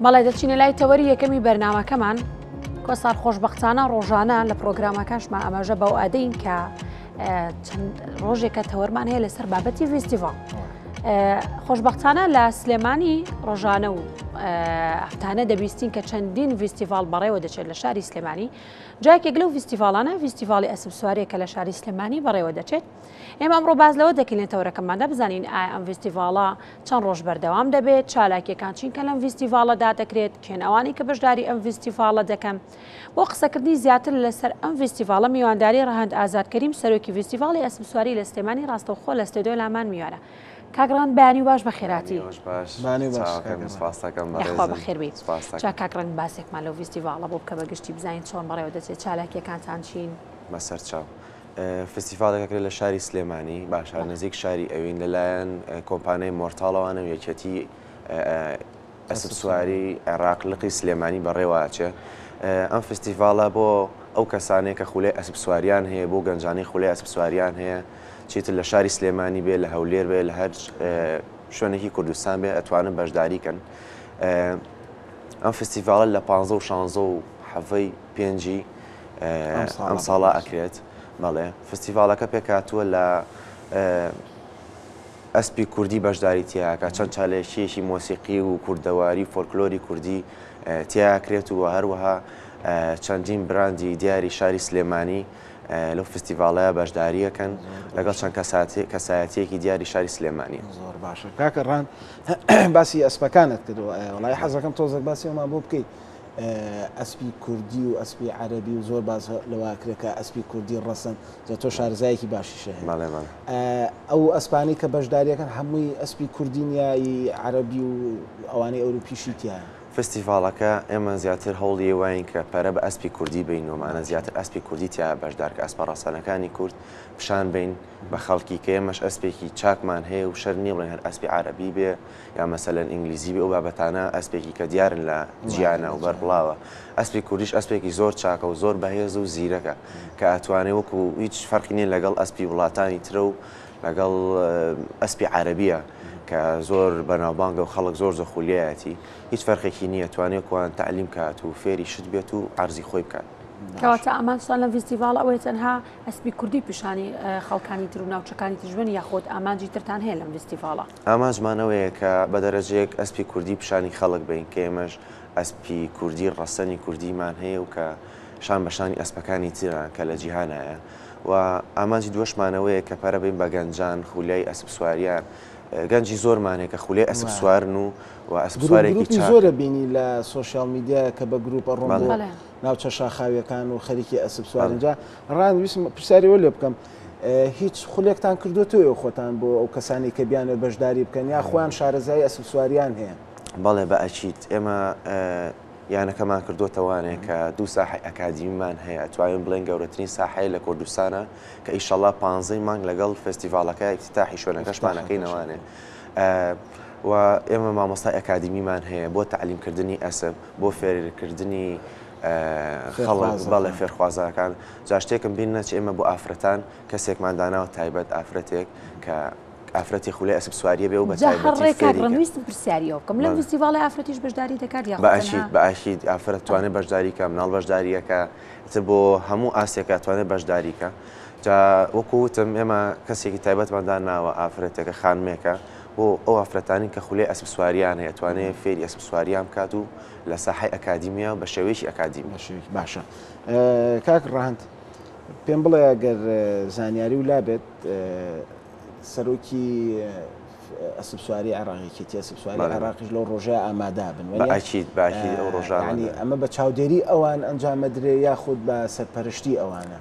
بەڵێ دەچینە لای تەوەری یەکەمی بەرنامەکەمان کۆسار خۆشبەختانە ڕۆژانە لە پرۆگرامەکانشمان ئەمەژە بەو ئادەین کە چەند ڕۆژێکە تەوەرمان هەیە لەسەر بابەتی فیستیڤال. خۆشبەختانە لە سلێمانی ڕۆژانە و هەفتانە دەبیستین کە چەندین فیستیڤال بەڕێوە دەچێت لە شاری سلێمانی. جایەکێک لەو فیستیڤالانە فیستیڤالی ئەسب سوارەیە کە لە شاری سلێمانی بەڕێوە دەچێت. ئێمە ئەمڕۆ باز لەوە دەکەین لە تەورەکەماندا بزانین ئایا ئەم فیستیڤالە چەند ڕۆژ بەردەوام دەبێت، چالاکیەکان چین کە لەم فیستیڤالەدا دەکرێت، کێن ئەوانی کە بەشداری ئەم فیستیڤالە دەکەن. بۆ قسەکردنی زیاتر لەسەر ئەم فیستیڤالە میوانداری ڕەهەند ئازادکەریم سەرۆکی فیستیڤالی ئەسب سواری لە سلێمانی ڕاستەوخۆ لە ستێدیۆ لامان میوانە. کاکڕان بەیانی باش بە خێراتی بەخێربیت. چا کاکڕنگ باسێکمان لەو فیستیڤالە بۆ بکە بەگشتی بزانین چۆن بەڕێوە دەچێت، چالاکیەکانتان چین؟ بەسەر چاو فستیڤالێکەکرێت لە شاری سلێمانی باشار نزیک شاری ئەوین لەلایەن کۆمپانیای مۆرتاڵەوانە و یەکێتی ئەسب سواری عێراق لقی سلێمانی بەڕێوەچێ. ئەم فستیڤالە بۆ ئەو کەسانێک کە خولەی ئەسب سواریان هەیە، بۆ گەنجانەی خولەی ئەسب سواریان هەیە، چیتر لە شاری سلێمانی بێ، لە هەولێر بێ، لە هەر شوێنێکی کوردستان بێ ئەتوانن بەشداریکەن. ئەم فستیڤالە لە 15 و 16 و حەڤەی پێنجی ئەم ساڵا ئەکرێت. بەڵێ فستیڤالەکە پێکاتووە لە ئەسپی کوردی بەشداری تیاکە، چەند چالێکیەکی مۆسیقی و کوردەواری فۆلکلۆری کوردی تیاکرێت و هەروەها چەندین براندی دیاری شاری سلێمانی لەو فستیڤالەیە بەشداریەکەن لەگەڵ چەند کەسایەتیەکی دیاری شاری سلێمانی. زۆر باشە کاکە ڕان باسی ئەسپەکانت کردەوە، وڵای حەزەکەم تۆزێک باسی ئەومان بۆ بکەیت. ئەسپی کوردی و ئەسپی عەرەبی و زۆر باز لەواکرێکە ئەسپی کوردی ڕەسەن تۆ شارزایەکی باشیشە هەیە. ئەو ئەسپانی کە بەشداریەکەن هەمووی ئەسپی کوردی نیایی عەرەبی و ئەوانەی ئەوروپیشی تیایە. فستیڤالەکە ئێمە زیاتر هەوڵی وایین کە پەرە بە ئەسپی کوردی بینەوەمانە، زیاتر ئەسپی کوردی تیا بەشدار کە ئەسپە ڕەسەنەکانی کورد پیشان بین بە خەڵکی کە ئێمەش ئەسپێکی چاکمان هەیە و شەر نییە بڵێن هەر ئەسپی عەرەبی بێ یا مەسەلەن ئینگلیزی بێ، ئەو بابەتانە ئەسپێکی کە دیارن لە جیانە و بەربڵاوە. ئەسپی کوردیش ئەسپێکی زۆر چاکە و زۆر بەهێز و زیرەکە کە ئەتوانێت وەکو هیچ فەرقی نییە لەگەڵ ئەسپی وڵاتانی ترە و لەگەڵ ئەسپی عەرەبیە کە زۆر بەناوبانگە و خەڵک زۆر زەخولیایەتی، هیچ فەرقێکی نییە توانێت کوان تعلیم کات و فێری شت بێت و عەرزی خۆی بکات. کەواتە ئامانجتان لە فیستیڤالە ئەوەیە تەنها ئەسپی کوردی پیشانی خەڵکانی تر و ناوچەکانی تژبن یاخۆت ئامانجی ترتان هەیە لەم فیستیڤالە؟ ئامانجمانەوەیە کە بە دەرەجەیەک ئەسپی کوردی پیشانی خەڵک بین کە ئێمەش ئەسپی کوردی ڕەسەنی کوردیمان هەیە و کە شان بەشانی ئەسپەکانی تران کە لە جیهانایە و ئامانجی دووەشمانەوەیە کە پەرە بین بە گەنجان خولەی ئەسب سواریان. گەنجی زۆرمانێک کە خولەی ئەسب سوارن و ئەسب سوارێکی زۆرە بینی لە سۆشیال میدیا کە بە گروپە ڕۆن ناوچە شاخاویەکان و خەریکی ئەسب سوارنجا. ڕان ویستم پرسیاریەوە لێ بکەم، هیچ خولێکتان کردوتەوە خۆتان بۆ ئەو کەسانی کە بیانە بەشداری بکەن یا خۆیان شارەزای ئەسب سواریان هەیە؟ بەڵێ بەئەچیت ئێمە یانەکەمان کردوتەوانێک کە دوو ساحەی ئەکادیمیمان هەیە، ئەتوانین بڵێن گەورەترین ساحەی لە کوردستانە کە ئیشەڵڵا 15 مانگ لەگەڵ فستیڤالەکە ئیفتتاحی شوێنەکەشمانەکەینەوانێ. و ئێمە مامۆستای ئەکادیمیمان هەیە بۆ تعلیمکردنی ئەسب، بۆ فێرکردنی خەڵک بەڵێ فێرخوازەکان. جا شتێکم بین نەچ ئێمە بۆ ئافرەتان کەسێکمان داناوە تایبەت ئافرەتێک کە ئافرەتی خولەی ئەسب سواریە بێ و بە تایبەتیڕویستم پرسیاریەوە بکەم لەم فستیڤاڵی ئافرەتیش بەشداری دەکات یا بەئاشید ئافرەت توانێت بەشداریکە، مناڵ بەشداریەکە تر بۆ هەموو ئاسێکە توانێت بەشداریکە. جا وەکوتم ئێمە کەسێکی تایبەتماندا ناوە ئافرەتێکە خانمێکە بۆ ئەو ئافرەتانی کە خولەی ئەسب سواریان هەیە توانێت فێری ئەسب سواریان بکات و لە ساحەی ئەکادیمیە بە شێوەیەکی ئەکادیمی. باشە کاک ڕەهەند پێم بڵێ ئەگەر زانیاری و لابێت سەرۆکی ئەسب سواری عێراقیەتی ئەسب سواری عێراقیش لەو ڕۆژەیە ئامادا بن بەئەکید ئەو ڕۆژانە ئەمە بە چاودێری ئەوان ئەنجامەدرێ یاخود بە سەرپەرشتی ئەوانە؟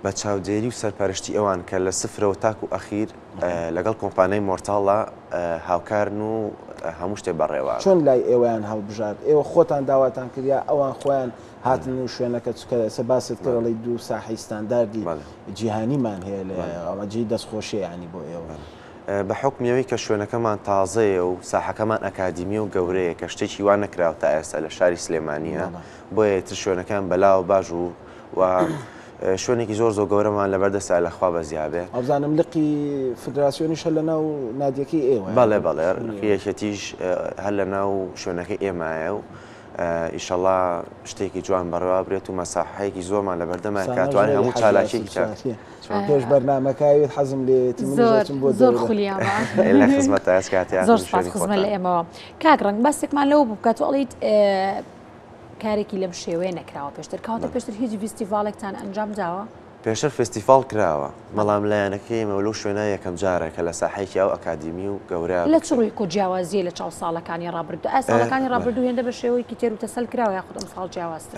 بە چاودێری و سەرپەرشتی ئەوان کە لە سفرەوە تاک و ئەخیر لەگەڵ کۆمپانیای مۆرتاڵە هاوکارن و هەموو شتێ بەڕێوە. چۆن لای ئێوەیان هەڵبژارد؟ ئێوە خۆتان داواتان کردیا ئەوان خۆیان هاتن و شوێنەکە چکە باست کردڵی دوو ساحەی ستانداردی جیهانیمان هەیە لە ئەمەجی دەستخۆشی ینی بۆ ئێوە. بە حکمیەوەی کە شوێنەکەمان تازەیە و ساحەکەمان ئەکادیمی و گەورەیە کە شتێکی وان نەکراوە تا ئێستا لە شاری سلێمانیە، بۆیە تر شوێنەکان بەلاو باش و شوێنێکی زۆر گەورەمان لەبەردەستا لەخوا بەزیابێ ئەبزانم لقی فدراسیۆنیش هە لە ناو نادیەکەی ئێوە بەڵێ بەڵێ یەکەتیش هەر لە ناو شوێنەکەی ئێمایە و ئیشەڵا شتێکی جوان بەڕێوا بێت و مەساحەیەکی زۆرمان لەبەردەمە کاتوانێت هەموو چالاکیێکی پێش بەرنامەکەوێت حەزم لێتی زۆر خولیاوە لە خزمەت کاتیان زۆر خزمەت لە ئێمەوە کاک ڕنگ بەسێکمان لەوە بوو بکات ئەڵیت کارێکی لەم شێوەیە نەکراوە پێشتر کاتە پێشتر هیچ فیستیڤالێکتان ئەنجام داوە پێشتر فستیڤال کراوە بەڵام لایەنەکەی ئێمە لەو شوێنە یەکەم جارێکە لە ساحەیەکی ئەو ئەکادیمی و گەورە لە چ ڕووی جیاوازیە لە چاو ساڵەکانی ڕابردوو ساڵەکانی ڕابردوو هێندە بە شێوەیەکی تێر و تەسەل کراوە یاخود ئەم ساڵ جیاوازتر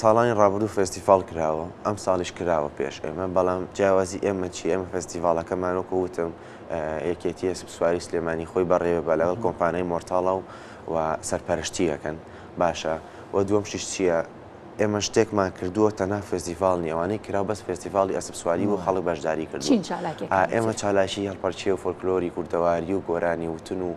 ساڵانی ڕابردوو فستیڤال کراوە ئەم ساڵیش کراوە پێش ئێمە بەڵام جیاوازی ئێمە چی ئێمە فستیڤالەکەمانۆکە وتم یەکێتی سواری سلێمانی خۆی بەڕێوە بە لەگەڵ کۆمپانیای مۆرتاڵە و سەرپەرشتیەکەن باشە و دووەم شیش چییە ئێمە شتێکمان کردووە تەنها فستیڤال نیەوانەی کرا بەس فستیڤالی ئەسب سواری و خەڵک بەشداری کردو ئێمە چالاشی هەڵپەرچی و فۆلکلۆری کوردەواری و گۆرانی وتن و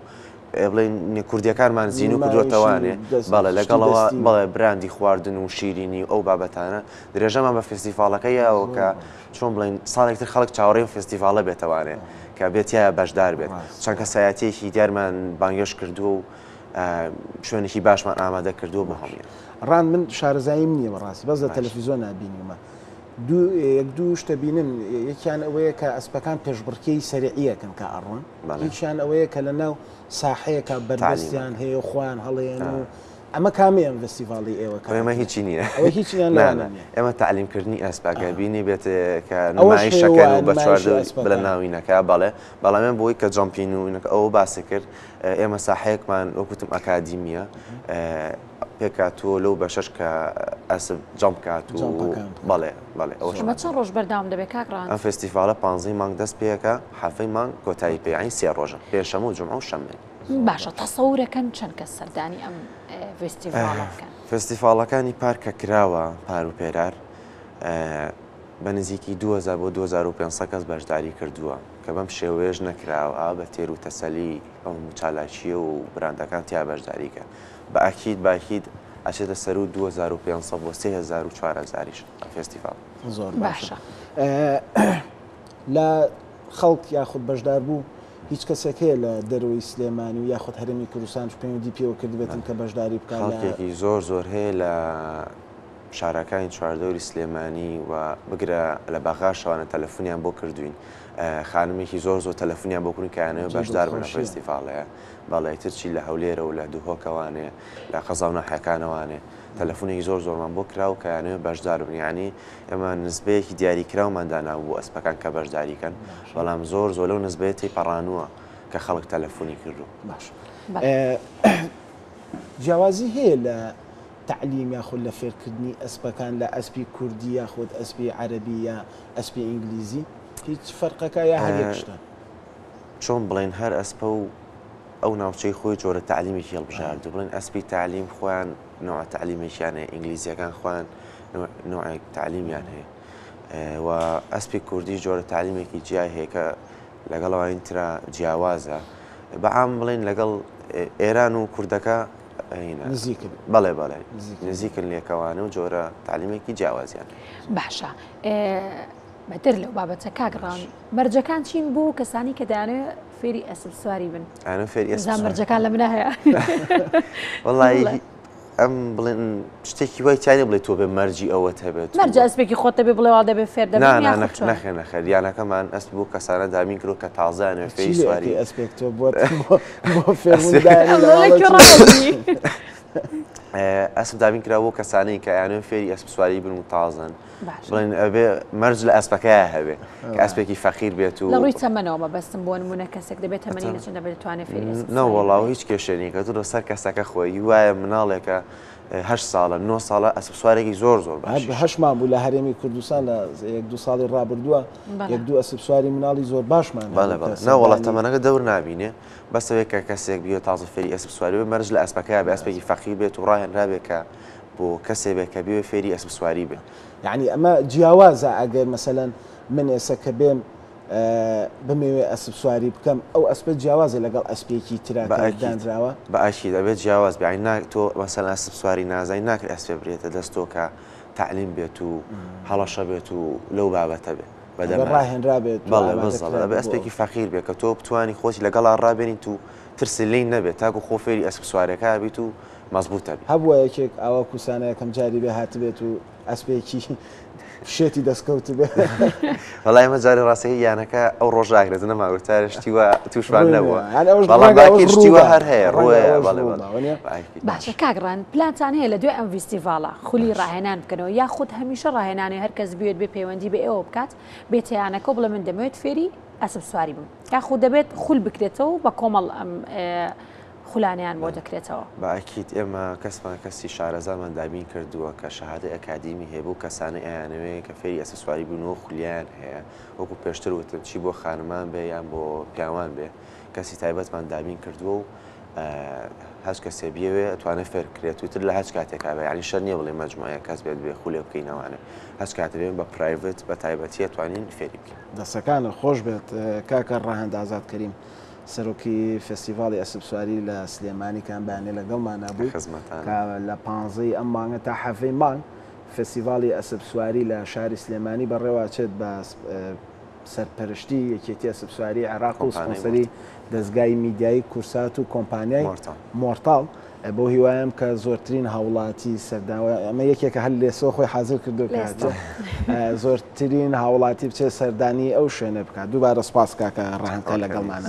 بڵێن کوردیەکانمان زین و کردوەتەوانێ بەڵێ لەگەڵەوە بەڵێ براندی خواردن و شیرینی و ئەو بابەتانە درێژەمان بە فستیڤالەکەیەوە کە چۆن بڵین ساڵێکتر خەڵک چاوەڕێی فستیڤالە بێتەوانێ کە بێتیایە بەشدار بێت چەند کەسایەتێکی دیارمان بانگێش کردووە و شوێنێکی باشمان ئامادە کردووە بۆ هەموویان ڕان من شارەزاییم نییە بەڕاستی بەس لە تەلەڤیزۆن نبینیمە دوو شتە بینن یەکیان ئەوەیە کە ئەسپەکان پێشبڕکێی سەریعیەکەن کە ئەڕۆن هیچیان ئەوەیە کە لە ناو ساحەیەکە بەردەستیان هەیە خۆیان هەڵێن و ئەمە کامەیە فستیڤاڵی ئێوە ئێمە هیچی نییە هیچیان ئێمە تعلیمکردنی ئەسپاگە بینی بێت کە نمایی شەکەن و بە چواردە بلە ناوینەکە بەڵێ بەڵام بۆی کە جۆمپین و ئەوە باسی کرد ئێمە ساحەیەکمان وەکوتم ئەکادیمیە پێکاتوە لەو بەشەش کە ئەسب جەمپ کات و بەڵێ بەڵێ ئەمە چەند ڕۆژ بەردەوام دەبێت کاکڕان ئەم فستیڤالە 15 مانگ دەست پێەکە هەفتەی مانگ کۆتایی پێیانی 3 ڕۆژە پێشەمە و جمعە و شەمە باشە تەسەورەکەن چەند کەس سەردانی ئەم فستیڤالەکەن فستیڤالەکانی پارکە کراوە پار و پێرار بە نزیکی 2000 بۆ 2500 کەس بەشداری کردووە کە بەم شێوەیەش نەکراوە بە تێر و تەسەلی ئەم چالاکیە و براندەکان تیا بەشداریکە بە ئاکید باکید ئەچێتە سەر و 2500 بۆ 3400 فستیڤال زۆر باشە لە خەڵک یاخود بەشدار بوو هیچ کەسێک هەیە لە دەروی سلێمانی و یاخود هەرمی کوردستان پێویستی پێوە کردبێتن کە بەشداری بکات خەڵکێکی زۆر هەیە لە شارەکانی چواردەوری سلێمانی و بگرە لە بەغاشەوانە تەلەفۆنیان بۆ کردوین خانمێکی زۆر تەلەفۆنیان بۆ کردن کەیانەوە بەشدار بنە فستیڤالەیە بەڵێ ترچی لە هەولێرە و لە دووهۆکەوانێ لە قەزاو ناحیەکانەوانێ تەلەفۆنێکی زۆرمان بۆ کرا و کەیانەوە بەشدار بن یعنی ئێمە نسبەیەکی دیاریکراومانداناو بۆ ئەسپەکان کە بەشداریکەن بەڵام زۆر لەو نسبەتی پەڕانووە کە خەڵک تەلەفۆنی کردو باش جیاوازی هەیە لە تعلیم یاخود لە فێرکردنی ئەسپەکان لە ئەسپی کوردی یاخود ئەسپی عەرەبی یا ئەسپی ئینگلیزی هیچ فەرقەکە یا هەر یەکشتە چۆن بڵێن هەر ئەسپە و ئەو ناوچەی خۆی جۆرە تعلیمێکی هەڵبژاردوو بڵێن ئەسپی تعلیم خۆیان نوع تعلیمێکیانە ئینگلیزیەکان خۆیان نوع تعلیمیان هەیە و ئەسپی کوردی جۆرە تعلیمێکی جیای هەیە کە لەگەڵەوەین ترا جیاوازە بەعام بڵێن لەگەڵ ئێران و کوردەکە بەڵێ نزیکن لێکەوانە و جۆرە تعلیمێکی جیاوازیان باشە بەتر لەو بابەتە کاگڕان مەرجەکان چین بوو کەسانی کە دەیانێت فێری ئەسب سواری بن مەرجەکان لە منە هەیە وەڵی ئەم بڵێن شتێکی وای چای بڵێ تۆ بێ مەرجی ئەوەت هەبێت مەرجە ئەسپێکی خۆت دەبێ بڵێوا دەبێ فێر نەخێ دیانەکەمان ئەسب بوو کەسانە دامین کرد کە تازانێ فێری سواری ئەسپێک تۆ بۆ فێر ئەسب دابین کراوە کەسانەی کە یانێ فێری ئەسب سواری بن و تازن بڵێن ئەبێ مەرج لە ئەسپەکەیە هەبێ کە ئەسپێکی فەقیر بێت و لە ڕووی تەمەنەوە بەستم بۆ نمونە کەسێک دەبێت تەمەنی نەچەند دەبێت توانێت فێری ئەسب نەوەڵاو هیچ کێشێنی کە تۆ سەر کەسەکە خۆی وایە مناڵێکە 8 ساڵە 9 ساڵە ئەسب سوارێکی زۆر باش هەشمان بوو لە هەرێمی کوردستان لە 1-2 ساڵی ڕابردووە 1-2 ئەسب سواری مناڵی زۆر باشمان نەوەڵات تەمەنەکە دەور نبینێ بەسەوەی کە کەسێک بیە تازە فێری ئەسب سواری مەرج لە ئەسپەکەیە بە ئەسپێکی فەقیر بێت و ڕاهێنرابێت کە بۆ کەسێک بێت کە بێ فێری ئەسب سواری بێت یعنی ئەمە جیاوازە ئەگەر مەسەلەن من ئێستا کە بێم بمەوێ ئەسب سواری بکەم ئەو ئەسپە جیاوازە لەگەڵ ئەسپێکی تراکدانراوە بە ئاشی دەبێت جیاواز بیان تۆ مەسەلەن ئەسب سواری نازای ناکرێت ئەسپێ بڕێتە دەستۆ کە تعلیم بێت و هەڵەشە بێت و لەو بابەتە بێت ڕاهێنرابێت بەڵێ بەڵێ ئەسپێکی فەقیر بێت کە تۆ بتوانی خۆتی لەگەڵا ڕابێنیت و ترسی لی نەبێت تاکو خۆ فێری ئەسپ سوارەکە بیت و مەزبوطە بێت. هەبووە یەکێک ئاوا کوسانە یەکەم جاری بێ هاتبێت و ئەسپێکی شێتی دەستکەوت بێ وەڵای ئەمە جارێ ڕاستەکە یانەکە ئەو ڕۆژاگرێت نەماوتارە شتیوە تووشمان نەبووە بەڵام باکی شتیوە هەر هەیە ڕۆیە بەڵێ باشە کاگڕان پلانتان هەیە لە دوێ ئەم فیستیڤاڵە خولی ڕاهێنان بکەنەوە یاخود هەمیشە ڕاهێنانی هەر کەس بێت بێ پەیوەندی بە ئێوە بکات بێتیانەکە بڵێ من دەمەوێت فێری ئەسب سواری بم یاخود دەبێت خول بکرێتەوە بە کۆمەڵ ئەم خولانیان بۆ دەکرێتەوە باکییت ئێمە کەسمان کەسی شارەزامان دابین کردووە کە شەهادە ئەکادیمی هەیەبوو کەسانە ئەیانەوەی کە فێری ئەسب سواری بوونەوە خولیان هەیە وەکو پێشتر وتم چی بۆ خانمان بێ یان بۆ پیاوان بێ کەسی تایبەتمان دابین کردووە و هەچ کەسێ بیەوێ ئەتوانێت فێر کرێت وتر لە هەچ کاتێکا بێ ینی شەر نییە بڵێ مەجموعە کەس بێت بێ خولێ بکەینەوانە هەچ کاتە بێن بە پرایڤێت بە تایبەتی ئەتوانین فێری بکەین. دەستەکانە خۆش بێت کاکە ڕاهەند ئازاد کەریم سەرۆکی فستیڤاڵی ئەسب سواری لە سلێمانیکان بەیانێ لەگەڵمان نبوو لە 15 ئەم مانگە تا حەفەی مانگ فستیڤاڵی ئەسب سواری لە شاری سلێمانی بەڕێواچێت بە سەرپەرشتی یەکێتی ئەسب سواری عێراق و سپۆنسەری دەستگای میدیایی کورسات و کۆمپانیای مۆرتاڵ بۆ هیوایم کە زۆرترین هاوڵاتی سەرداوە ئەمە یەکێکە هەل لێسۆ خۆی حاضر کردو زۆرترین هاوڵاتی بچێت سەردانی ئەو شوێنە بکات دووبارە سپاس کاکە ڕاهەندکە لەگەڵمانە.